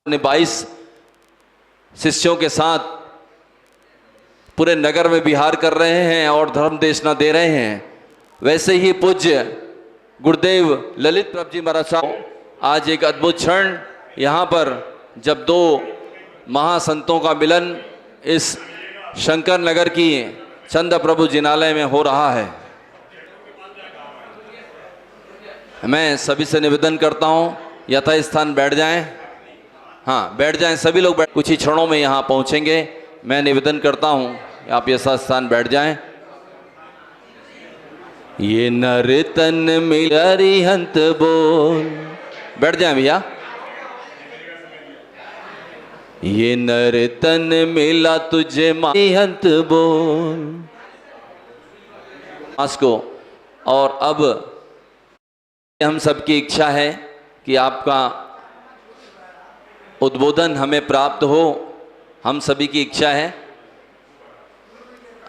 अपने 22 शिष्यों के साथ पूरे नगर में विहार कर रहे हैं और धर्म देशना दे रहे हैं। वैसे ही पूज्य गुरुदेव ललित प्रभु जी महाराज साहब आज एक अद्भुत क्षण यहाँ पर जब दो महासंतों का मिलन इस शंकर नगर की चंद प्रभु जिनालय में हो रहा है। मैं सभी से निवेदन करता हूँ यथास्थान बैठ जाएं। हाँ, बैठ जाएं सभी लोग। कुछ ही क्षणों में यहाँ पहुँचेंगे। मैं निवेदन करता हूँ आप यथास्थान बैठ जाएं। ये नर तन मिलरी हंत बोल, बैठ जाएं भैया। ये नर तन मिला तुझे मारी हंत बोल को। और अब हम सबकी इच्छा है कि आपका उद्बोधन हमें प्राप्त हो। हम सभी की इच्छा है।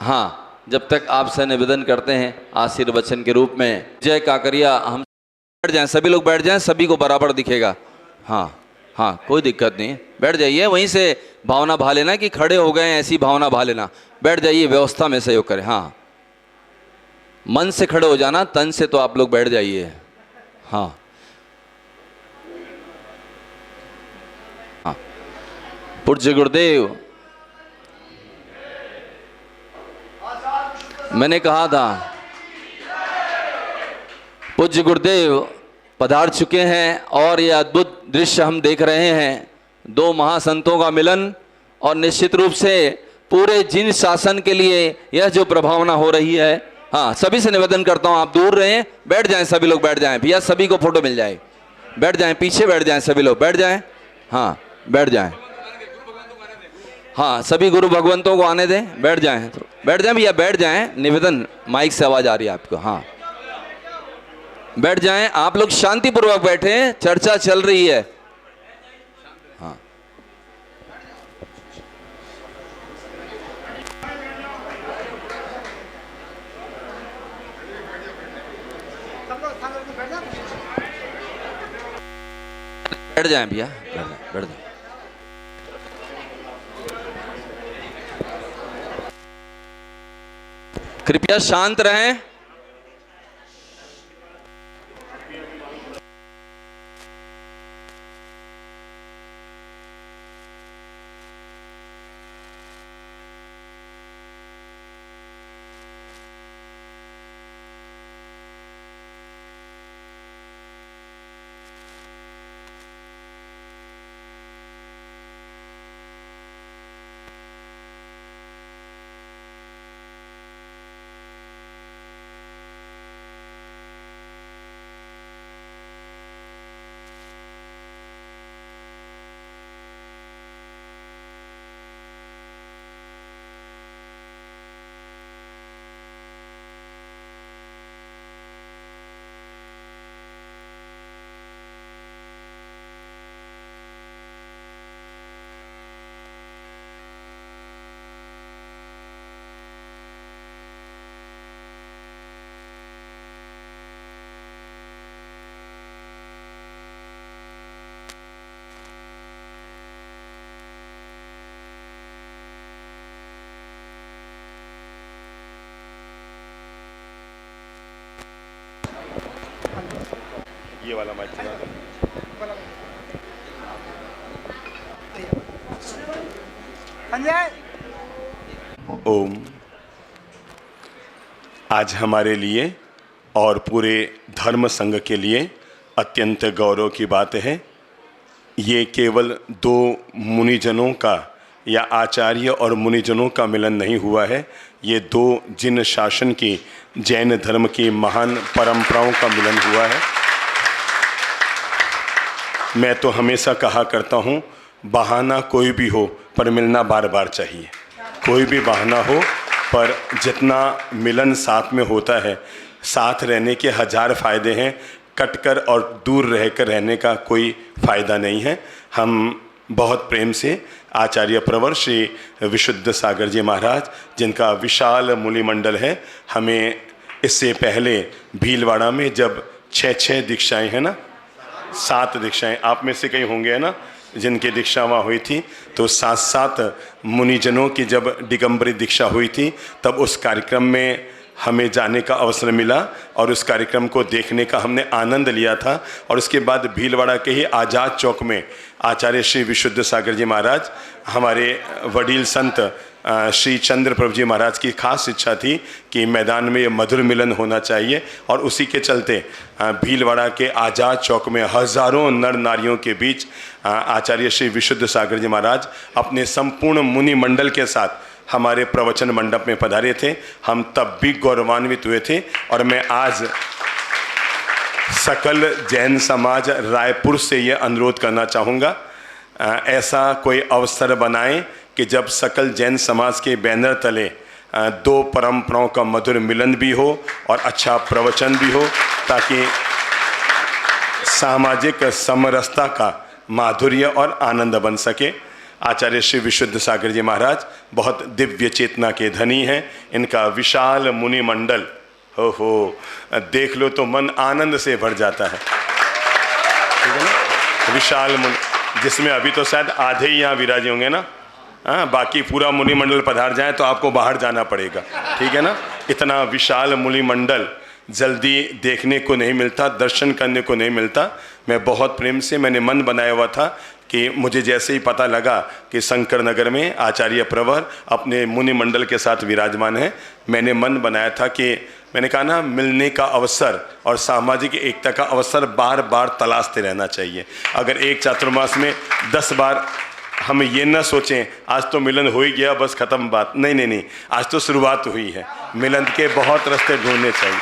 हाँ, जब तक आपसे निवेदन करते हैं आशीर्वचन के रूप में जय काकरिया। हम बैठ जाएं, सभी लोग बैठ जाएं, सभी को बराबर दिखेगा। हाँ हाँ, कोई दिक्कत नहीं, बैठ जाइए। वहीं से भावना भा लेना कि खड़े हो गए, ऐसी भावना भा लेना। बैठ जाइए, व्यवस्था में सहयोग करें। हाँ, मन से खड़े हो जाना, तन से तो आप लोग बैठ जाइए। हाँ हाँ, पूज्य गुरुदेव, मैंने कहा था पूज्य गुरुदेव पधार चुके हैं और ये अद्भुत दृश्य हम देख रहे हैं, दो महासंतों का मिलन। और निश्चित रूप से पूरे जिन शासन के लिए यह जो प्रभावना हो रही है। हाँ, सभी से निवेदन करता हूँ आप दूर रहें, बैठ जाएं, सभी लोग बैठ जाएं भैया, सभी को फोटो मिल जाए। बैठ जाएं, पीछे बैठ जाएं, सभी लोग बैठ जाएं। हाँ, बैठ जाएं। हाँ, सभी गुरु भगवंतों को आने दें, बैठ जाएं, बैठ जाएं भैया, बैठ जाएं। निवेदन, माइक से आवाज आ रही है आपको। हाँ, बैठ जाएं। आप लोग शांतिपूर्वक बैठे, चर्चा चल रही है। हाँ, बैठ जाएं भैया, बैठ जाएं। कृपया शांत रहें। ये वाला माइक चला दो। ओम। आज हमारे लिए और पूरे धर्म संघ के लिए अत्यंत गौरव की बात है। ये केवल दो मुनिजनों का या आचार्य और मुनिजनों का मिलन नहीं हुआ है, ये दो जिन शासन की जैन धर्म की महान परंपराओं का मिलन हुआ है। मैं तो हमेशा कहा करता हूँ, बहाना कोई भी हो पर मिलना बार बार चाहिए। कोई भी बहाना हो पर जितना मिलन साथ में होता है, साथ रहने के 1000 फ़ायदे हैं, कटकर और दूर रहकर रहने का कोई फ़ायदा नहीं है। हम बहुत प्रेम से आचार्य प्रवर श्री विशुद्ध सागर जी महाराज, जिनका विशाल मुनि मंडल है, हमें इससे पहले भीलवाड़ा में जब 6 दीक्षाएं हैं ना, 7 दीक्षाएं, आप में से कई होंगे है ना, जिनकी दीक्षा वहाँ हुई थी, तो साथ साथ मुनिजनों की जब दिगंबरी दीक्षा हुई थी तब उस कार्यक्रम में हमें जाने का अवसर मिला और उस कार्यक्रम को देखने का हमने आनंद लिया था। और उसके बाद भीलवाड़ा के ही आज़ाद चौक में आचार्य श्री विशुद्ध सागर जी महाराज, हमारे वडील संत श्री चंद्र प्रभु जी महाराज की खास इच्छा थी कि मैदान में ये मधुर मिलन होना चाहिए, और उसी के चलते भीलवाड़ा के आज़ाद चौक में हजारों नर नारियों के बीच आचार्य श्री विशुद्ध सागर जी महाराज अपने संपूर्ण मुनि मंडल के साथ हमारे प्रवचन मंडप में पधारे थे। हम तब भी गौरवान्वित हुए थे। और मैं आज सकल जैन समाज रायपुर से ये अनुरोध करना चाहूँगा, ऐसा कोई अवसर बनाएं कि जब सकल जैन समाज के बैनर तले दो परंपराओं का मधुर मिलन भी हो और अच्छा प्रवचन भी हो, ताकि सामाजिक समरसता का माधुर्य और आनंद बन सके। आचार्य श्री विशुद्ध सागर जी महाराज बहुत दिव्य चेतना के धनी हैं। इनका विशाल मुनि मंडल हो देख लो तो मन आनंद से भर जाता है, ठीक है ना। विशाल मुनि, जिसमें अभी तो शायद आधे ही यहाँ विराजे होंगे ना, हाँ, बाकी पूरा मुनि मंडल पधार जाए तो आपको बाहर जाना पड़ेगा, ठीक है ना। इतना विशाल मुनि मंडल जल्दी देखने को नहीं मिलता, दर्शन करने को नहीं मिलता। मैं बहुत प्रेम से, मैंने मन बनाया हुआ था कि मुझे जैसे ही पता लगा कि शंकर नगर में आचार्य प्रवर अपने मुनि मंडल के साथ विराजमान है, मैंने मन बनाया था कि मैंने कहा ना, मिलने का अवसर और सामाजिक एकता का अवसर बार बार तलाशते रहना चाहिए। अगर एक चातुर्मास में 10 बार हम ये न सोचें आज तो मिलन हो ही गया बस ख़त्म बात, नहीं, आज तो शुरुआत हुई है। मिलन के बहुत रास्ते ढूंढने चाहिए।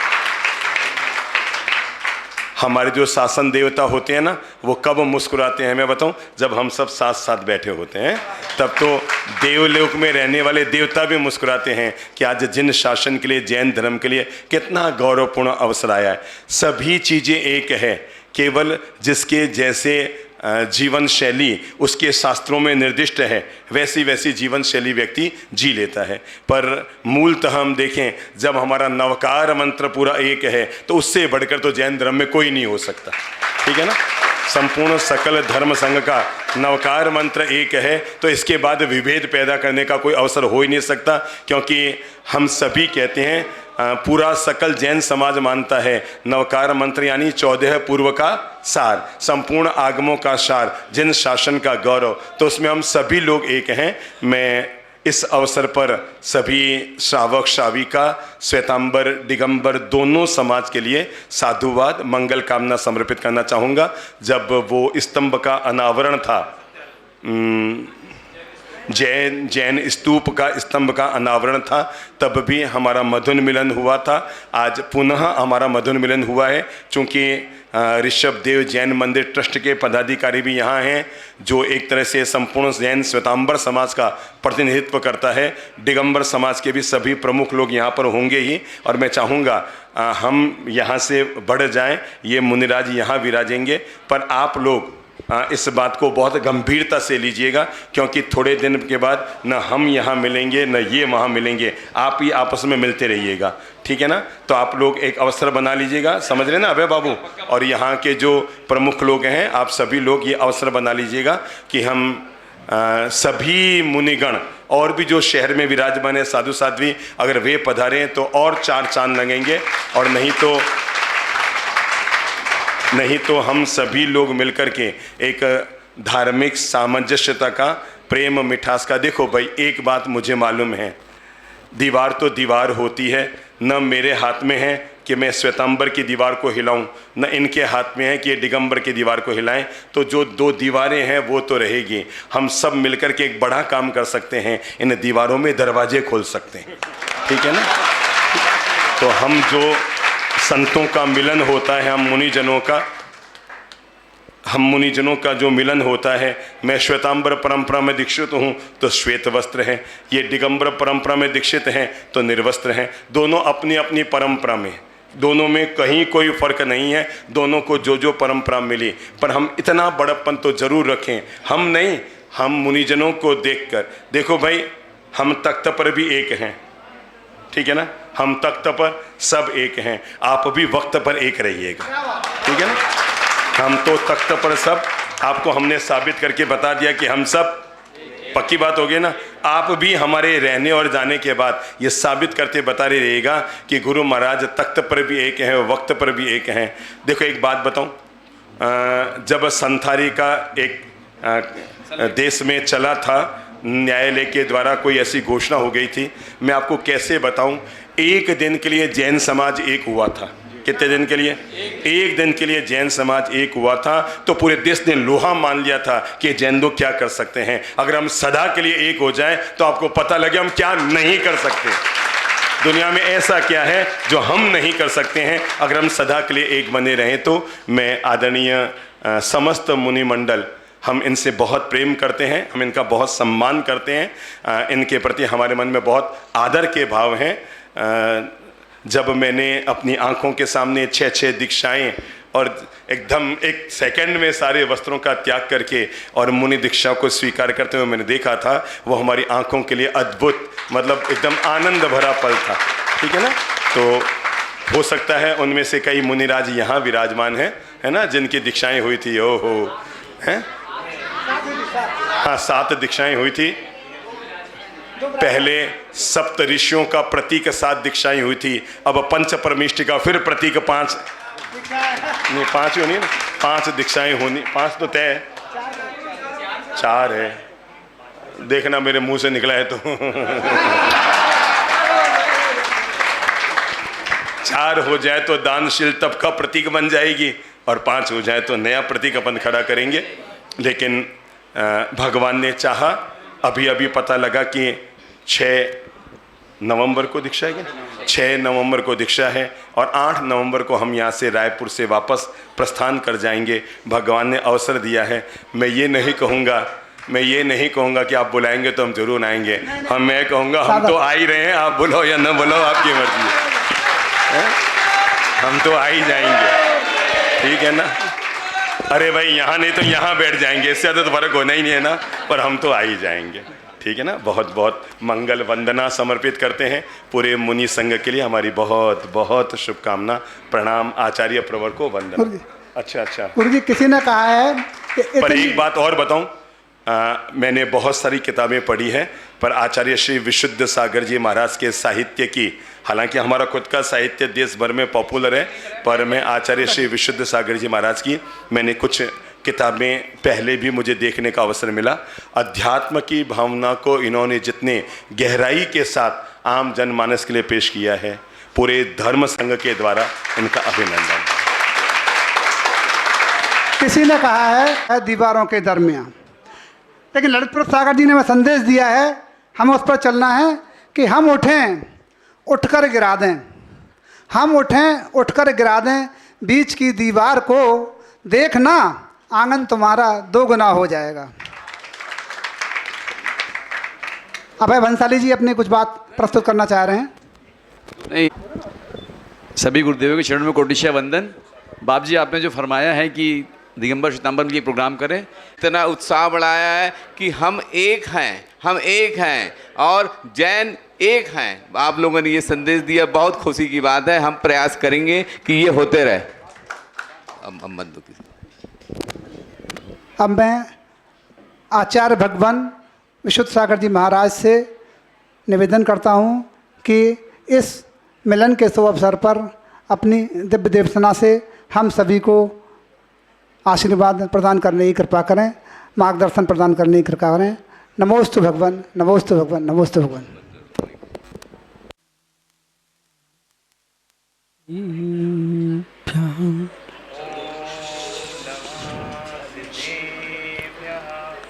हमारे जो शासन देवता होते हैं ना, वो कब मुस्कुराते हैं मैं बताऊं, जब हम सब साथ साथ बैठे होते हैं, तब तो देवलोक में रहने वाले देवता भी मुस्कुराते हैं कि आज जिन शासन के लिए, जैन धर्म के लिए कितना गौरवपूर्ण अवसर आया है। सभी चीज़ें एक है, केवल जिसके जैसे जीवन शैली उसके शास्त्रों में निर्दिष्ट है वैसी वैसी जीवन शैली व्यक्ति जी लेता है। पर मूलतः हम देखें, जब हमारा नवकार मंत्र पूरा एक है तो उससे बढ़कर तो जैन धर्म में कोई नहीं हो सकता, ठीक है ना। संपूर्ण सकल धर्म संघ का नवकार मंत्र एक है तो इसके बाद विभेद पैदा करने का कोई अवसर हो ही नहीं सकता, क्योंकि हम सभी कहते हैं, पूरा सकल जैन समाज मानता है नवकार मंत्र यानी 14 पूर्व का सार, संपूर्ण आगमों का सार, जिन शासन का गौरव, तो उसमें हम सभी लोग एक हैं। मैं इस अवसर पर सभी श्रावक श्राविका, श्वेतांबर दिगंबर दोनों समाज के लिए साधुवाद मंगल कामना समर्पित करना चाहूँगा। जब वो स्तंभ का अनावरण था, जैन स्तूप का स्तंभ का अनावरण था, तब भी हमारा मधुर मिलन हुआ था। आज पुनः हमारा मधुर मिलन हुआ है, चूँकि ऋषभ देव जैन मंदिर ट्रस्ट के पदाधिकारी भी यहाँ हैं, जो एक तरह से संपूर्ण जैन श्वेतांबर समाज का प्रतिनिधित्व करता है। दिगंबर समाज के भी सभी प्रमुख लोग यहाँ पर होंगे ही, और मैं चाहूँगा हम यहाँ से बढ़ जाएं, ये मुनिराज यहाँ विराजेंगे, पर आप लोग इस बात को बहुत गंभीरता से लीजिएगा, क्योंकि थोड़े दिन के बाद न हम यहाँ मिलेंगे न ये वहाँ मिलेंगे, आप ही आपस में मिलते रहिएगा, ठीक है ना। तो आप लोग एक अवसर बना लीजिएगा, समझ रहे ना अभय बाबू, और यहाँ के जो प्रमुख लोग हैं आप सभी लोग ये अवसर बना लीजिएगा कि हम सभी मुनिगण और भी जो शहर में विराजमान है साधु साध्वी, अगर वे पधारें तो और 4 चांद लगेंगे, और नहीं तो हम सभी लोग मिलकर के एक धार्मिक सामंजस्यता का, प्रेम मिठास का। देखो भाई, एक बात मुझे मालूम है, दीवार तो दीवार होती है, न मेरे हाथ में है कि मैं श्वेतांबर की दीवार को हिलाऊं, न इनके हाथ में है कि ये दिगंबर की दीवार को हिलाएं। तो जो 2 दीवारें हैं वो तो रहेगी, हम सब मिलकर के एक बड़ा काम कर सकते हैं, इन दीवारों में दरवाजे खोल सकते हैं, ठीक है ना। तो हम जो संतों का मिलन होता है, हम मुनिजनों का जो मिलन होता है, मैं श्वेतांबर परंपरा में दीक्षित हूँ तो श्वेत वस्त्र हैं, ये दिगंबर परंपरा में दीक्षित हैं तो निर्वस्त्र हैं। दोनों अपनी अपनी परंपरा में, दोनों में कहीं कोई फर्क नहीं है, दोनों को जो परंपरा मिली, पर हम इतना बड़प्पन तो जरूर रखें, हम नहीं, हम मुनिजनों को देखकर। देखो भाई, हम तख्त पर भी एक हैं, ठीक है ना, हम तख्त पर सब एक हैं, आप भी वक्त पर एक रहिएगा, ठीक है ना। हम तो तख्त पर सब आपको हमने साबित करके बता दिया कि हम सब, पक्की बात हो गई ना। आप भी हमारे रहने और जाने के बाद ये साबित करते बता रहिएगा कि गुरु महाराज तख्त पर भी एक हैं, वक्त पर भी एक हैं। देखो एक बात बताऊं, जब संथाली का एक देश में चला था, न्यायालय के द्वारा कोई ऐसी घोषणा हो गई थी, मैं आपको कैसे बताऊं, एक दिन के लिए जैन समाज एक हुआ था। कितने दिन के लिए? एक दिन के लिए जैन समाज एक हुआ था, तो पूरे देश ने लोहा मान लिया था कि जैन लोग क्या कर सकते हैं। अगर हम सदा के लिए एक हो जाएं तो आपको पता लगे हम क्या नहीं कर सकते। दुनिया में ऐसा क्या है जो हम नहीं कर सकते हैं अगर हम सदा के लिए एक बने रहें। तो मैं आदरणीय समस्त मुनि मंडल, हम इनसे बहुत प्रेम करते हैं, हम इनका बहुत सम्मान करते हैं, इनके प्रति हमारे मन में बहुत आदर के भाव हैं। जब मैंने अपनी आंखों के सामने 6 दीक्षाएं और एकदम एक सेकंड में सारे वस्त्रों का त्याग करके और मुनि दीक्षा को स्वीकार करते हुए मैंने देखा था, वो हमारी आंखों के लिए अद्भुत, मतलब एकदम आनंद भरा पल था। ठीक है ना। तो हो सकता है उनमें से कई मुनिराज यहाँ विराजमान हैं, है ना, जिनकी दीक्षाएं हुई थी। ओहो, हैं? हाँ, 7 दीक्षाएं हुई थी। पहले सप्त ऋषियों का प्रतीक 7 दीक्षाएं हुई थी, अब पंच परमिष्टि का फिर प्रतीक 5 नहीं, 5 होनी ना, 5 दीक्षाएं होनी। 5 तो तय, 4 है, देखना मेरे मुंह से निकला है तो 4 हो जाए तो दानशील तब का प्रतीक बन जाएगी, और 5 हो जाए तो नया प्रतीक अपन खड़ा करेंगे। लेकिन भगवान ने चाहा, अभी अभी पता लगा कि 6 नवंबर को दीक्षा है, 6 नवंबर को दीक्षा है, और 8 नवंबर को हम यहाँ से रायपुर से वापस प्रस्थान कर जाएंगे। भगवान ने अवसर दिया है। मैं ये नहीं कहूँगा कि आप बुलाएंगे तो हम जरूर आएंगे। मैं कहूँगा हम तो आ ही रहे हैं, आप बुलाओ या न बुलाओ आपकी मर्जी है, हम तो आ ही जाएंगे। ठीक है ना। अरे भाई यहाँ नहीं तो यहाँ बैठ जाएंगे, इससे ज़्यादा तो फर्क होना ही नहीं है ना, पर हम तो आ ही जाएंगे। ठीक है ना। बहुत बहुत मंगल वंदना समर्पित करते हैं पूरे मुनि संघ के लिए। हमारी बहुत बहुत शुभकामना, प्रणाम। आचार्य प्रवर को वंदना। अच्छा गुरु जी, किसी ने कहा है कि पर एक बात और बताऊं, मैंने बहुत सारी किताबें पढ़ी है, पर आचार्य श्री विशुद्ध सागर जी महाराज के साहित्य की, हालांकि हमारा खुद का साहित्य देश भर में पॉपुलर है, पर मैं आचार्य श्री विशुद्ध सागर जी महाराज की मैंने कुछ किताबें पहले भी मुझे देखने का अवसर मिला। अध्यात्म की भावना को इन्होंने जितने गहराई के साथ आम जनमानस के लिए पेश किया है, पूरे धर्म संघ के द्वारा इनका अभिनंदन। किसी ने कहा है दीवारों के दरमियान, लेकिन ललित प्रसाद सागर जी ने हमें संदेश दिया है, हमें उस पर चलना है कि हम उठें उठकर गिरा दें, हम उठें उठकर गिरा दें बीच की दीवार को, देखना आंगन तुम्हारा 2 गुना हो जाएगा। अभय भंसाली जी अपनी कुछ बात प्रस्तुत करना चाह रहे हैं। नहीं, सभी गुरुदेवों के चरणों में कोटिशा वंदन। बाप जी, आपने जो फरमाया है कि दिगंबर श्वेतांबर के प्रोग्राम करें, इतना उत्साह बढ़ाया है कि हम एक हैं और जैन एक हैं। आप लोगों ने ये संदेश दिया, बहुत खुशी की बात है। हम प्रयास करेंगे कि ये होते रहे। अब मैं आचार्य भगवान विशुद्ध सागर जी महाराज से निवेदन करता हूँ कि इस मिलन के शुभ अवसर पर अपनी दिव्य देवसना से हम सभी को आशीर्वाद प्रदान करने की कृपा करें, मार्गदर्शन प्रदान करने की कृपा करें। नमोस्तु भगवान, नमोस्तु भगवान, नमोस्तु भगवान।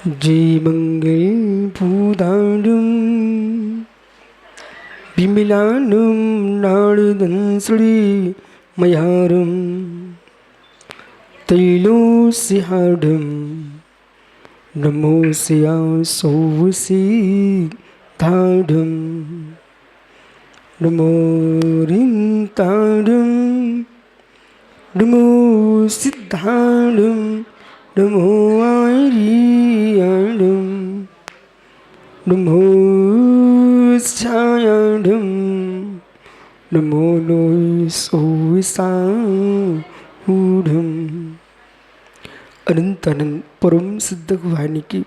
जय मंगल भूदानुम विमलानुम नारदं श्री मयारुम तैलोस्याढं नमोऽस्या सौसिधाढं नमो रिन्ताढं नमो सिद्धाढं नमो आर्याढं नमो छायाढं नमो नो सौसाढं अनंत अनंत परम सिद्ध वाहिनी की,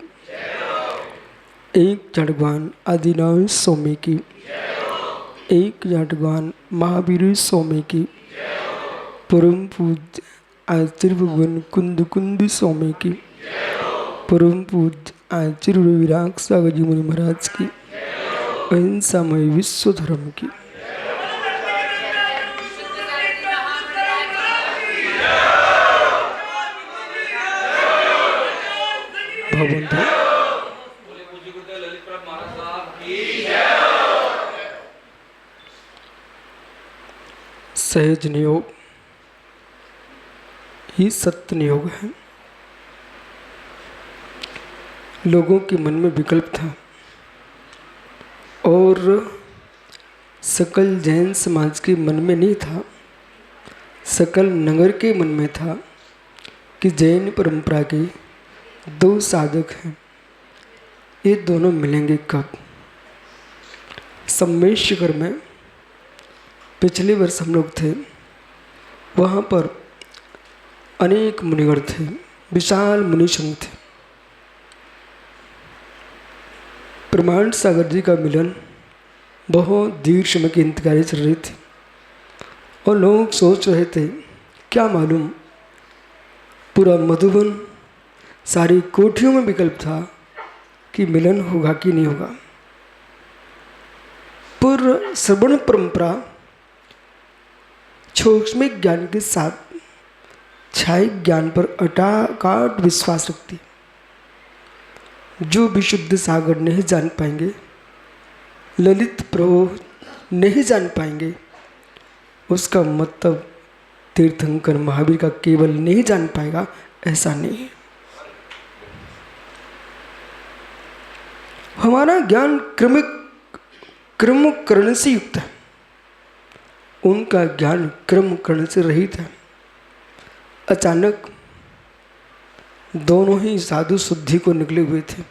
एक जाटवान आदिनाथ स्वामी की, एक जाटवान महावीर स्वामी की, परम पूज्य आचार्य भगवान कुंद कुंद स्वामी की, परम पूज्य आचार्य विराग सागर जी मुनि महाराज की, अहिंसामय विश्व धर्म की। भगवंत सहज नियोग ही सत्य नियोग है। लोगों के मन में विकल्प था और सकल जैन समाज के मन में नहीं था, सकल नगर के मन में था कि जैन परंपरा के दो साधक हैं, ये दोनों मिलेंगे कब। सम्मेशकर में पिछले वर्ष हम लोग थे, वहाँ पर अनेक मुनिगण थे, विशाल मुनि संघ थे। प्रमाण सागर जी का मिलन बहुत दीर्घ समय की इंतजारी चल रही थी और लोग सोच रहे थे क्या मालूम, पूरा मधुबन सारी कोठियों में विकल्प था कि मिलन होगा कि नहीं होगा। पर श्रवण परंपरा सूक्ष्म ज्ञान के साथ छाई ज्ञान पर अटाकाट विश्वास रखती। जो विशुद्ध सागर नहीं जान पाएंगे, ललित प्रभु नहीं जान पाएंगे, उसका मतलब तीर्थंकर महावीर का केवल नहीं जान पाएगा, ऐसा नहीं है। हमारा ज्ञान क्रम करण से युक्त है, उनका ज्ञान क्रम करण से रहित है। अचानक दोनों ही साधु शुद्धि को निकले हुए थे।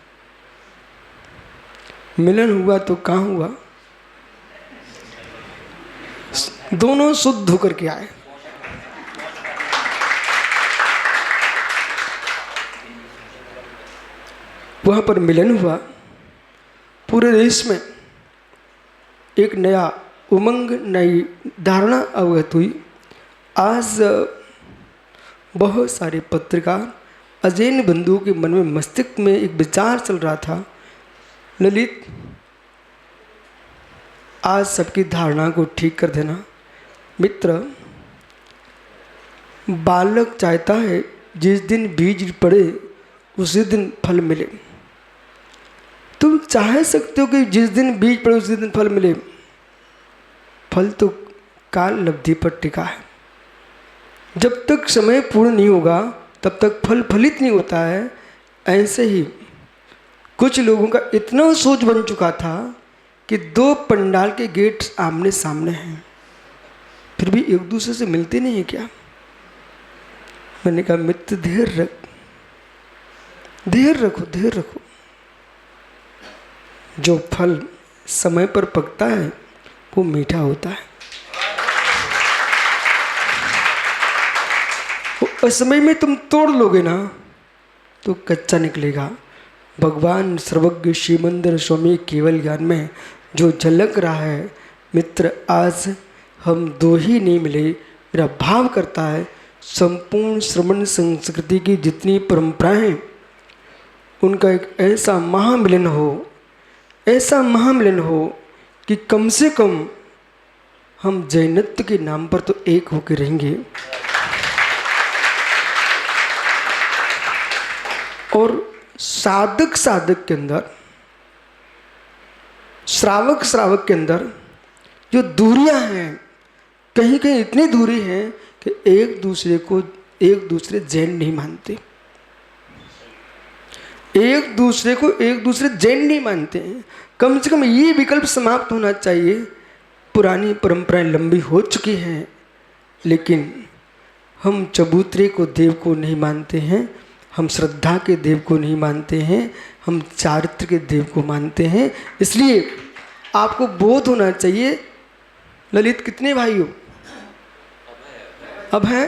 मिलन हुआ तो कहाँ हुआ, दोनों शुद्ध होकर के आए। वहां पर मिलन हुआ, पूरे देश में एक नया उमंग, नई धारणा अवगत हुई। आज बहुत सारे पत्रकार, अजैन बंधुओं के मन में, मस्तिष्क में एक विचार चल रहा था, ललित आज सबकी धारणा को ठीक कर देना। मित्र, बालक चाहता है जिस दिन बीज पड़े उसी दिन फल मिले। तुम चाह सकते हो कि जिस दिन बीज पड़े उसी दिन फल मिले, फल तो काल लब्धि पर टिका है। जब तक समय पूर्ण नहीं होगा तब तक फल फलित नहीं होता है। ऐसे ही कुछ लोगों का इतना सोच बन चुका था कि दो पंडाल के गेट आमने सामने हैं, फिर भी एक दूसरे से मिलते नहीं है क्या। मैंने कहा मित्र धैर्य रख, धैर्य रखो, धैर्य रखो। जो फल समय पर पकता है वो मीठा होता है, वो असमय में तुम तोड़ लोगे ना तो कच्चा निकलेगा। भगवान सर्वज्ञ श्रीमंदिर स्वामी केवल ज्ञान में जो झलक रहा है, मित्र आज हम दो ही नहीं मिले, मेरा भाव करता है संपूर्ण श्रमण संस्कृति की जितनी परंपराएं हैं उनका एक ऐसा महामिलन हो, ऐसा महामिलन हो कि कम से कम हम जैनत्व के नाम पर तो एक होकर रहेंगे। और साधक साधक के अंदर, श्रावक के अंदर जो दूरियां हैं, कहीं कहीं इतनी दूरी है कि एक दूसरे जैन नहीं मानते, एक दूसरे जैन नहीं मानते हैं। कम से कम ये विकल्प समाप्त होना चाहिए। पुरानी परंपराएं लंबी हो चुकी हैं, लेकिन हम चबूतरे को देव को नहीं मानते हैं, हम श्रद्धा के देव को नहीं मानते हैं, हम चारित्र के देव को मानते हैं। इसलिए आपको बोध होना चाहिए। ललित कितने भाई हो? अब हैं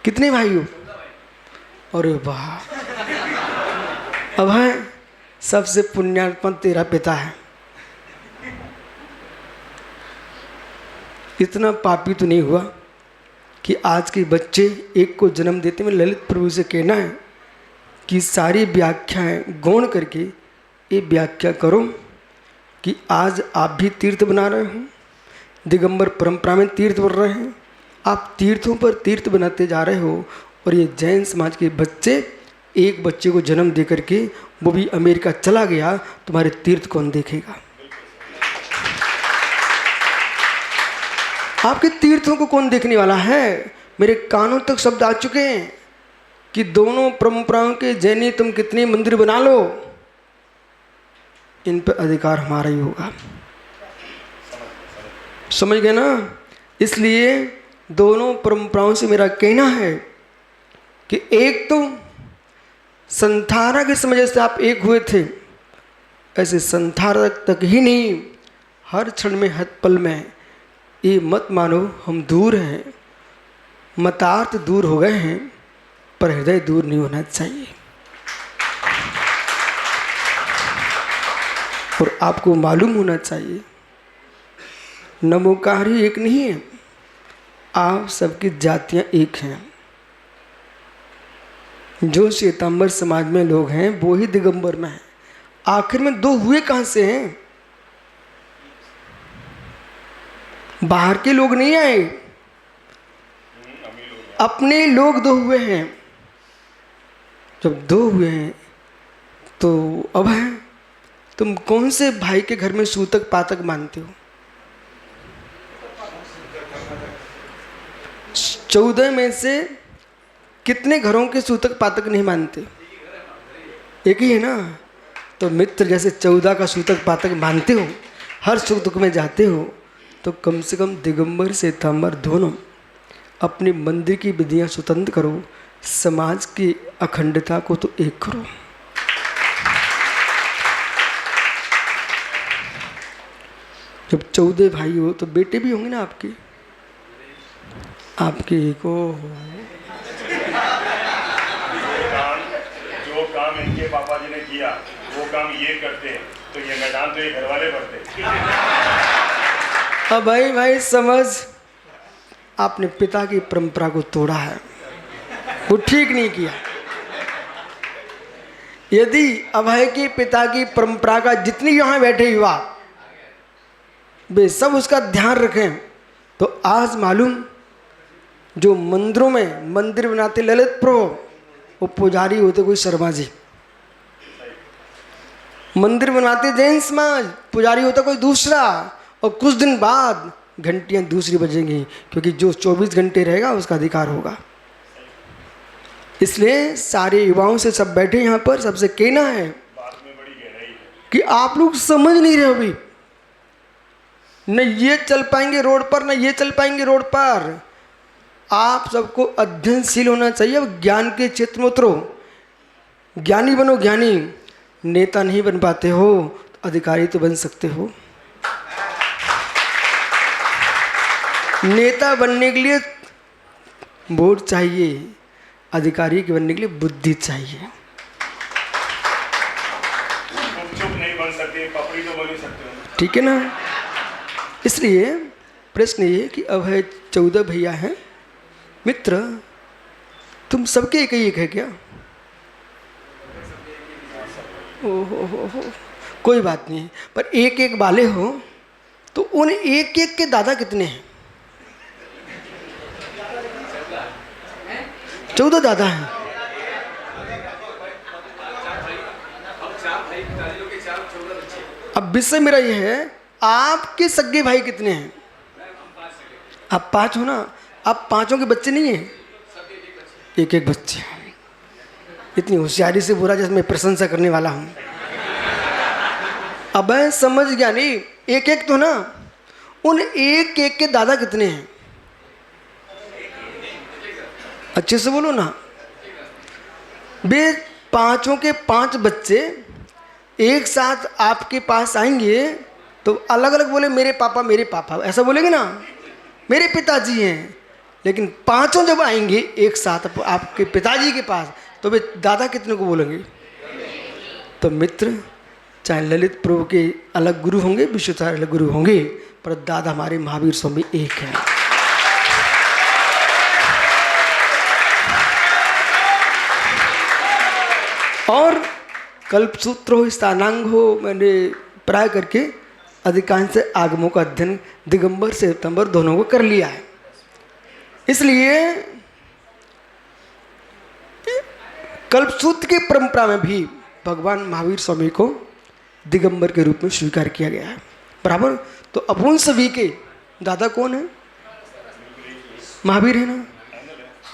कितने भाई हो? अरे वाह, अभय सबसे पुण्यात्मा तेरा पिता है। इतना पापी तो नहीं हुआ कि आज के बच्चे एक को जन्म देते में ललित प्रभु से कहना है कि सारी व्याख्याएं गौण करके ये व्याख्या करो कि आज आप भी तीर्थ बना रहे हो, दिगंबर परंपरा में तीर्थ बन रहे हैं, आप तीर्थों पर तीर्थ बनाते जा रहे हो, और ये जैन समाज के बच्चे एक बच्चे को जन्म दे करके वो भी अमेरिका चला गया, तुम्हारे तीर्थ कौन देखेगा? आपके तीर्थों को कौन देखने वाला है? मेरे कानों तक शब्द आ चुके हैं कि दोनों परंपराओं के जैनी तुम कितने मंदिर बना लो, इन पर अधिकार हमारा ही होगा। समझ गए ना? इसलिए दोनों परंपराओं से मेरा कहना है कि एक तो संथारक की समझ से आप एक हुए थे, ऐसे संथारक तक ही नहीं, हर क्षण में हर पल में ये मत मानो हम दूर हैं, मतार्थ दूर हो गए हैं, पर हृदय दूर नहीं होना चाहिए। और आपको मालूम होना चाहिए नमोकारी एक नहीं है, आप सबकी जातियां एक हैं। जो श्वेतांबर समाज में लोग हैं वो ही दिगंबर में हैं। आखिर में दो हुए कहाँ से हैं? बाहर के लोग नहीं आए, अपने लोग दो हुए हैं। जब दो हुए हैं तो अब है, तुम कौन से भाई के घर में सूतक पातक मानते हो? 14 में से कितने घरों के सूतक पातक नहीं मानते? एक ही है ना। तो मित्र जैसे 14 का सूतक पातक मानते हो, हर सुख दुख में जाते हो, तो कम से कम दिगंबर श्वेतांबर दोनों अपने मंदिर की विधियां स्वतंत्र करो, समाज की अखंडता को तो एक करो। जब 14 भाई हो तो बेटे भी होंगे ना आपके को। जो काम इनके पापा जी ने किया वो काम ये करते हैं, तो ये मैदान तो ये घर वाले भरते। अब भाई समझ, आपने पिता की परंपरा को तोड़ा है, वो ठीक नहीं किया। यदि अभय के पिता की परंपरा का जितनी यहाँ बैठे युवा वे सब उसका ध्यान रखें, तो आज मालूम जो मंदिरों में मंदिर बनाते ललित प्रभु, वो पुजारी होते कोई शर्मा जी। मंदिर बनवाते जैन समाज, पुजारी होता कोई दूसरा, और कुछ दिन बाद घंटियां दूसरी बजेंगी, क्योंकि जो 24 घंटे रहेगा उसका अधिकार होगा। इसलिए सारे युवाओं से सब बैठे यहाँ पर, सबसे कहना है कि आप लोग समझ नहीं रहे अभी, न ये चल पाएंगे रोड पर, न ये चल पाएंगे रोड पर। आप सबको अध्ययनशील होना चाहिए। अब ज्ञान के क्षेत्र में उतरो, ज्ञानी बनो। ज्ञानी नेता नहीं बन पाते हो तो अधिकारी तो बन सकते हो। नेता बनने के लिए वोट चाहिए, अधिकारी के बनने के लिए बुद्धि चाहिए। चुप नहीं बन सकते, पपड़ी तो बन ही सकते हो, ठीक है ना। इसलिए प्रश्न ये कि अब है 14 भैया हैं। मित्र तुम सबके एक ही एक है क्या? हो कोई बात नहीं, पर एक एक वाले हो तो उन एक एक के दादा कितने हैं? 14 दादा हैं। अब विषय मेरा यह है, आपके सगे भाई कितने हैं? आप 5 हो ना। आप 5 के बच्चे नहीं हैं? एक एक बच्चे। इतनी होशियारी से बोला जैसे मैं प्रशंसा करने वाला हूं। अब मैं समझ गया नहीं, एक एक तो ना। उन एक एक के दादा कितने हैं? अच्छे से बोलो ना। वे 5 के 5 बच्चे एक साथ आपके पास आएंगे तो अलग अलग बोले मेरे पापा, ऐसा बोलेंगे ना, मेरे पिताजी हैं। लेकिन 5 जब आएंगे एक साथ आपके पिताजी के पास, तो वे दादा कितने को बोलेंगे? तो मित्र, चाहे ललित प्रभु के अलग गुरु होंगे, विश्वाचार्य अलग गुरु होंगे, पर दादा हमारे महावीर स्वामी एक हैं। और कल्पसूत्र हो, स्थानांग हो, मैंने प्राय करके अधिकांश आगमों का अध्ययन दिगंबर से सितंबर दोनों को कर लिया है। इसलिए कल्पसूत्र की परंपरा में भी भगवान महावीर स्वामी को दिगंबर के रूप में स्वीकार किया गया है। बराबर। तो अपन सभी के दादा कौन है? महावीर है ना।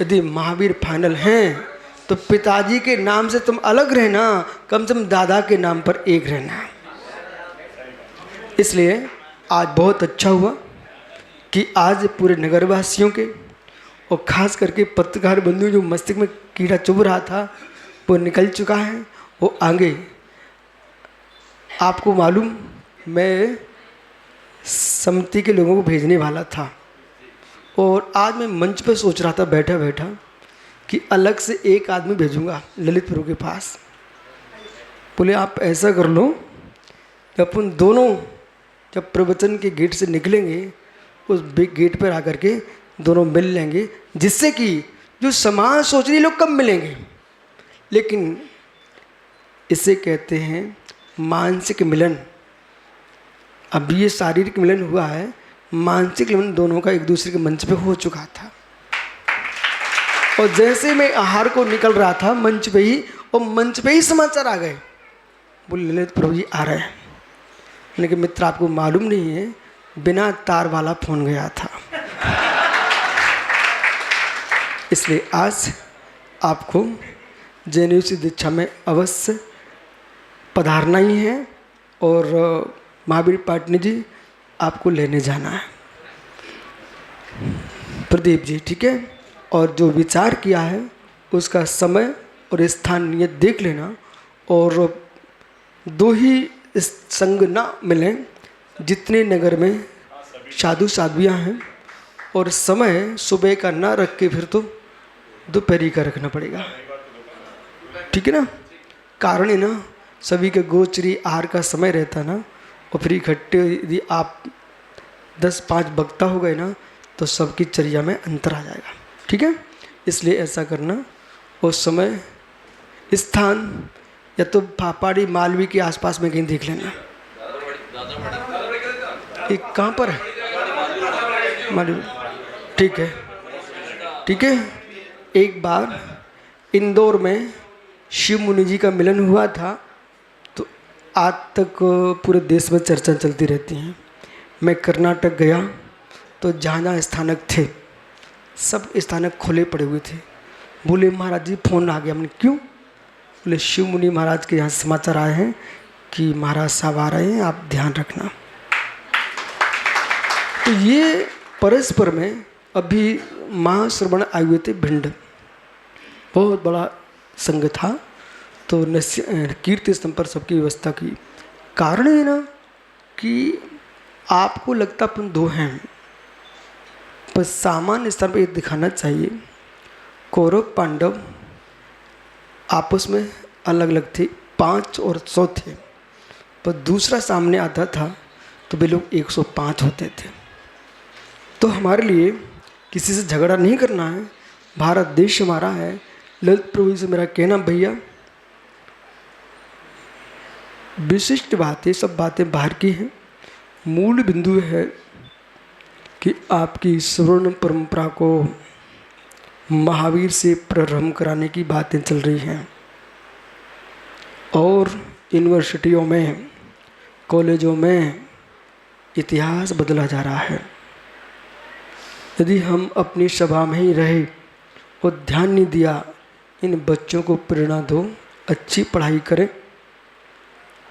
यदि महावीर फाइनल हैं तो पिताजी के नाम से तुम अलग रहना, कम से कम दादा के नाम पर एक रहना। इसलिए आज बहुत अच्छा हुआ कि आज पूरे नगरवासियों के और ख़ास करके पत्रकार बंधु जो मस्तिष्क में कीड़ा चुभ रहा था वो निकल चुका है। वो आगे आपको मालूम, मैं समिति के लोगों को भेजने वाला था और आज मैं मंच पर सोच रहा था बैठा बैठा कि अलग से एक आदमी भेजूंगा ललित प्रभु के पास। बोले आप ऐसा कर लो कि अपन दोनों जब प्रवचन के गेट से निकलेंगे उस बिग गेट पर आकर के दोनों मिल लेंगे, जिससे कि जो समाज सोच रही लोग कब मिलेंगे। लेकिन इसे कहते हैं मानसिक मिलन। अभी ये शारीरिक मिलन हुआ है, मानसिक मिलन दोनों का एक दूसरे के मंच पे हो चुका था। और जैसे मैं आहार को निकल रहा था मंच पे ही, और मंच पे ही समाचार आ गए, बोले ललित प्रभु जी आ रहे हैं। मैंने कहा मित्र आपको मालूम नहीं है, बिना तार वाला फोन गया था। इसलिए आज आपको जेएनयू की दीक्षा में अवश्य पधारना ही है और महावीर पाटनी जी आपको लेने जाना है, प्रदीप जी, ठीक है। और जो विचार किया है उसका समय और स्थान नियत देख लेना, और दो ही संग ना मिलें जितने नगर में साधु साध्वियाँ हैं, और समय सुबह का ना रख के फिर तो दोपहरी का रखना पड़ेगा, ठीक है ना। कारण है ना सभी के गोचरी आहार का समय रहता ना, और फिर इकट्ठे यदि आप 10-5 वक्ता हो गए ना तो सबकी चर्या में अंतर आ जाएगा, ठीक है। इसलिए ऐसा करना, उस समय स्थान या तो पापाड़ी मालवी के आसपास में कहीं देख लेना। एक कहाँ पर है मालवी, ठीक है, ठीक है। एक बार इंदौर में शिव मुनि जी का मिलन हुआ था, तो आज तक पूरे देश में चर्चा चलती रहती है। मैं कर्नाटक गया तो जहाँ जहाँ स्थानक थे सब स्थानक खुले पड़े हुए थे। बोले महाराज जी फ़ोन आ गया। हमने क्यों? बोले शिव मुनि महाराज के यहाँ समाचार आए हैं कि महाराज साहब आ रहे हैं, आप ध्यान रखना। तो ये परस्पर में अभी महाश्रवण आए हुए थे भिंड, बहुत बड़ा संघ था, तो कीर्ति स्तंभ पर सबकी व्यवस्था की। कारण है ना कि आपको लगता अपन दो हैं, पर सामान्य स्तर पर ये दिखाना चाहिए कौरव पांडव आपस में अलग अलग थे, 5 और 100 थे, पर दूसरा सामने आता था तो वे लोग 105 होते थे। तो हमारे लिए किसी से झगड़ा नहीं करना है, भारत देश हमारा है। ललित प्रभु से मेरा कहना भैया, विशिष्ट बातें सब बातें बाहर की हैं, मूल बिंदु है कि आपकी स्वर्ण परंपरा को महावीर से प्रारंभ कराने की बातें चल रही हैं, और यूनिवर्सिटियों में कॉलेजों में इतिहास बदला जा रहा है। यदि हम अपनी सभा में ही रहे और ध्यान नहीं दिया, इन बच्चों को प्रेरणा दो, अच्छी पढ़ाई करें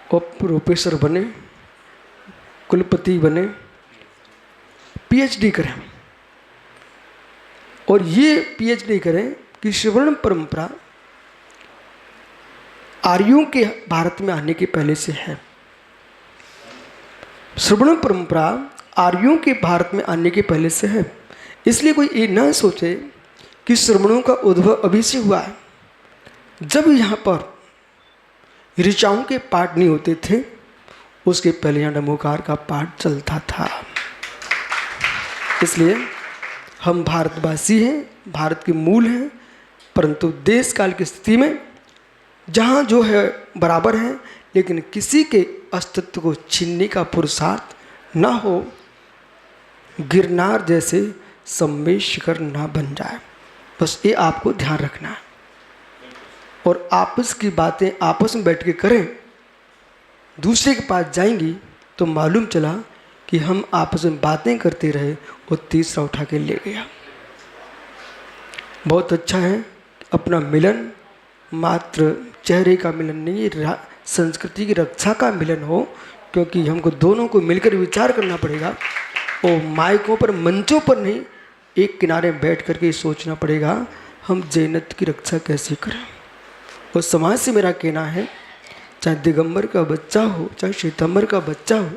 और प्रोफेसर बने, कुलपति बने, पीएचडी करें, और ये पीएचडी करें कि श्रवण परंपरा आर्यों के भारत में आने के पहले से है। श्रवण परंपरा आर्यों के भारत में आने के पहले से है। इसलिए कोई ये ना सोचे कि श्रवणों का उद्भव अभी से हुआ है। जब यहाँ पर ऋचाओं के पाठ नहीं होते थे, उसके पहले यहाँ नमोकार का पाठ चलता था। इसलिए हम भारतवासी हैं, भारत के मूल हैं, परंतु देश काल की स्थिति में जहाँ जो है बराबर है, लेकिन किसी के अस्तित्व को छीनने का पुरुषार्थ न हो, गिरनार जैसे सम्मेद शिखर ना बन जाए। बस ये आपको ध्यान रखना है। और आपस की बातें आपस में बैठ के करें, दूसरे के पास जाएंगी तो मालूम चला कि हम आपस में बातें करते रहे और तीसरा उठा के ले गया। बहुत अच्छा है, अपना मिलन मात्र चेहरे का मिलन नहीं, संस्कृति की रक्षा का मिलन हो, क्योंकि हमको दोनों को मिलकर विचार करना पड़ेगा और माइकों पर, मंचों पर नहीं, एक किनारे बैठ करके सोचना पड़ेगा हम जैनत की रक्षा कैसे करें। और समाज से मेरा कहना है, चाहे दिगंबर का बच्चा हो, चाहे श्वेतांबर का बच्चा हो,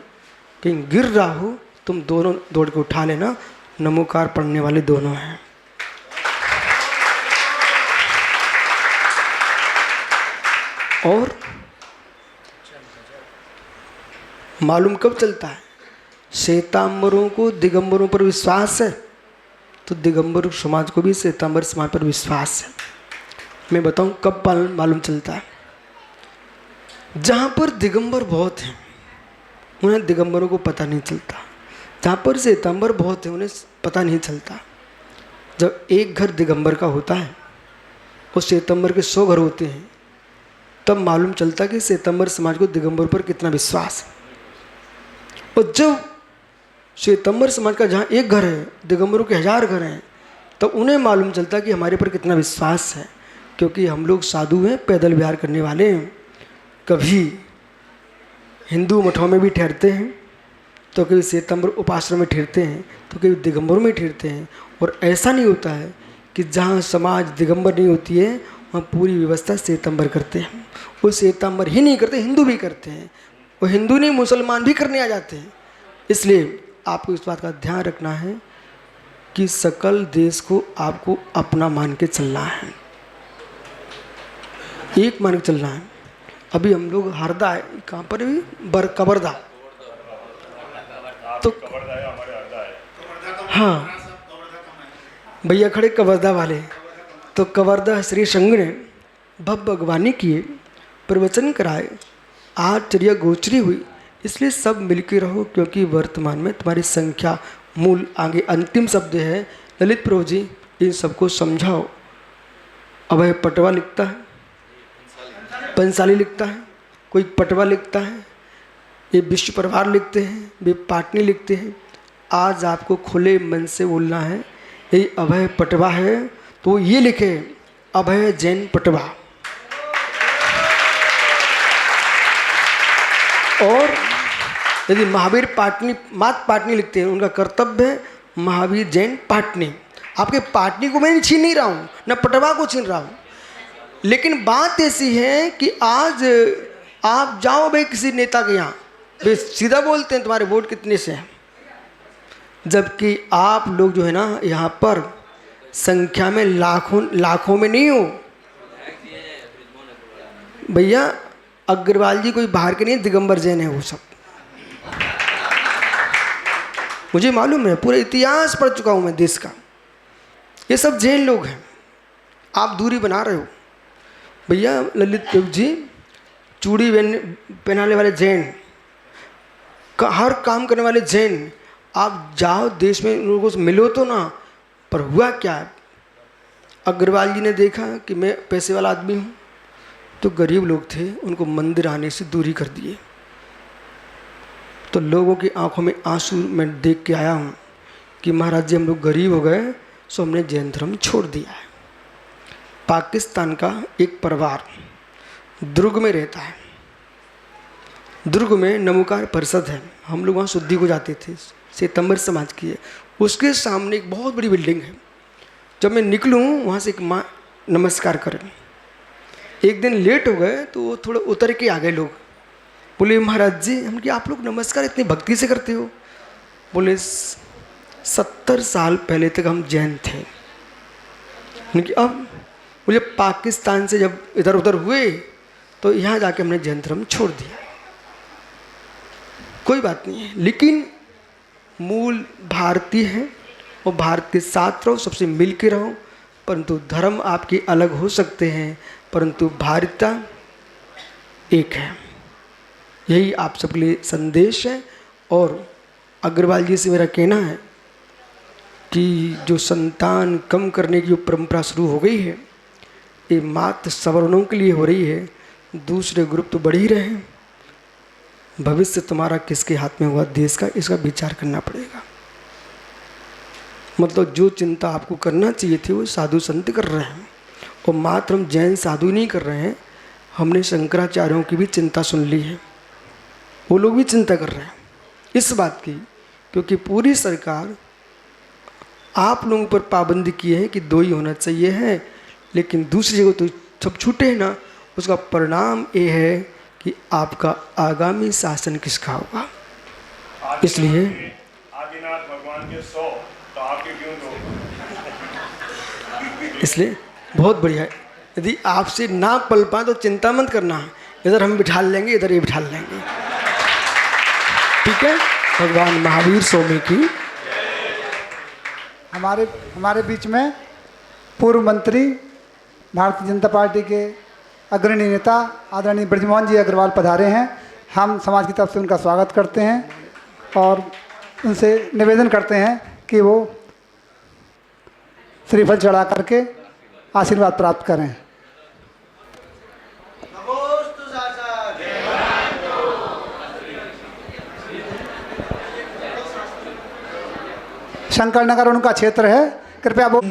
कहीं गिर रहा हो, तुम दोनों दौड़ के उठा लेना, नमोकार पढ़ने वाले दोनों हैं। और मालूम कब चलता है? श्वेतांबरों को दिगंबरों पर विश्वास है तो दिगंबर समाज को भी श्वेतांबर समाज पर विश्वास है। मैं बताऊं कब मालूम चलता है? जहाँ पर दिगंबर बहुत हैं उन्हें दिगंबरों को पता नहीं चलता, जहाँ पर श्वेतांबर बहुत हैं उन्हें पता नहीं चलता। जब एक घर दिगंबर का होता है और श्वेतांबर के 100 घर होते हैं, तब मालूम चलता कि श्वेतांबर समाज को दिगंबर पर कितना विश्वास है। और जब श्वेतांबर समाज का जहाँ एक घर है, दिगंबरों के 1000 घर हैं, तब उन्हें मालूम चलता कि हमारे पर कितना विश्वास है, क्योंकि हम लोग साधु हैं, पैदल विहार करने वाले हैं। कभी हिंदू मठों में भी ठहरते हैं, तो कभी श्वेतांबर उपाश्रम में ठहरते हैं, तो कभी दिगंबरों में ठहरते हैं। और ऐसा नहीं होता है कि जहाँ समाज दिगंबर नहीं होती है वहाँ पूरी व्यवस्था श्वेतांबर करते हैं। वो श्वेतांबर ही नहीं करते, हिंदू भी करते हैं, और हिंदू नहीं मुसलमान भी करने आ जाते हैं। इसलिए आपको इस बात का ध्यान रखना है कि सकल देश को आपको अपना मान के चलना है, एक मान के चलना है। अभी हम लोग हरदा है, कहाँ पर भी कवर्धा, तो हाँ भैया खड़े कवर्धा वाले, तो कवर्धा श्री संघ ने भगवानी किए, प्रवचन कराए, आचर्य गोचरी हुई। इसलिए सब मिलके रहो, क्योंकि वर्तमान में तुम्हारी संख्या मूल आगे अंतिम शब्द है। ललित प्रभु जी इन सबको समझाओ। अभय पटवा लिखता है, पंसाली लिखता है, कोई पटवा लिखता है, ये विश्व परिवार लिखते हैं, वे पाटनी लिखते हैं। आज आपको खुले मन से बोलना है, ये अभय पटवा है तो ये लिखे अभय जैन पटवा। और यदि महावीर पाटनी मात पाटनी लिखते हैं, उनका कर्तव्य है महावीर जैन पाटनी। आपके पाटनी को मैं नहीं छीन नहीं रहा हूँ, न पटवा को छीन रहा हूँ, लेकिन बात ऐसी है कि आज आप जाओ भाई किसी नेता के यहाँ, वे सीधा बोलते हैं तुम्हारे वोट कितने से हैं, जबकि आप लोग जो है ना यहाँ पर संख्या में लाखों में नहीं हो। भैया अग्रवाल जी कोई बाहर के नहीं, दिगंबर जैन है वो सब, मुझे मालूम है, पूरा इतिहास पढ़ चुका हूँ मैं देश का। ये सब जैन लोग हैं, आप दूरी बना रहे हो। भैया ललित प्रभु जी चूड़ी पहनाने वाले जैन, हर काम करने वाले जैन, आप जाओ देश में उन लोगों से मिलो तो ना। पर हुआ क्या है, अग्रवाल जी ने देखा कि मैं पैसे वाला आदमी हूँ, तो गरीब लोग थे उनको मंदिर आने से दूरी कर दिए। तो लोगों की आंखों में आंसू मैं देख के आया हूँ कि महाराज जी हम लोग गरीब हो गए, सो हमने जैन धर्म छोड़ दिया है। पाकिस्तान का एक परिवार दुर्ग में रहता है, दुर्ग में नमोकार परिषद है, हम लोग वहाँ शुद्धि को जाते थे, श्वेतांबर समाज की है। उसके सामने एक बहुत बड़ी बिल्डिंग है, जब मैं निकलूँ वहाँ से एक माँ नमस्कार करें। एक दिन लेट हो गए तो वो थोड़ा उतर के आ गए लोग, बोले महाराज जी हम कि आप लोग नमस्कार इतनी भक्ति से करते हो? बोले 70 साल पहले तक हम जैन थे, कि अब मुझे पाकिस्तान से जब इधर उधर हुए तो यहाँ जाके हमने जैन धर्म छोड़ दिया। कोई बात नहीं है, लेकिन मूल भारतीय है और भारत के साथ रहो, सबसे मिल के रहो। परंतु धर्म आपके अलग हो सकते हैं, परंतु भारतीयता एक है। यही आप सबके लिए संदेश है। और अग्रवाल जी से मेरा कहना है कि जो संतान कम करने की जो परंपरा शुरू हो गई है, ये मात्र सवर्णों के लिए हो रही है। दूसरे ग्रुप तो बढ़ ही रहे हैं। भविष्य तुम्हारा किसके हाथ में हुआ देश का, इसका विचार करना पड़ेगा। मतलब जो चिंता आपको करना चाहिए थी वो साधु संत कर रहे हैं, और मात्र हम जैन साधु नहीं कर रहे हैं, हमने शंकराचार्यों की भी चिंता सुन ली है। वो लोग भी चिंता कर रहे हैं इस बात की, क्योंकि पूरी सरकार आप लोगों पर पाबंदी की है कि 2 ही होना चाहिए है, लेकिन दूसरी जगह तो सब छूटे हैं ना। उसका परिणाम ये है कि आपका आगामी शासन किसका होगा। इसलिए आदिनाथ भगवान के 100 तो आपके क्यों 2? इसलिए बहुत बढ़िया है। यदि आपसे ना पल पाए तो चिंता मत करना, इधर हम बिठा लेंगे, इधर ये बिठा लेंगे, ठीक है। भगवान महावीर स्वामी की। हमारे बीच में पूर्व मंत्री भारतीय जनता पार्टी के अग्रणी नेता आदरणीय ब्रजमोहन जी अग्रवाल पधारे हैं। हम समाज की तरफ से उनका स्वागत करते हैं और उनसे निवेदन करते हैं कि वो श्रीफल चढ़ा करके आशीर्वाद प्राप्त करें। शंकर नगर उनका क्षेत्र है, कृपया वो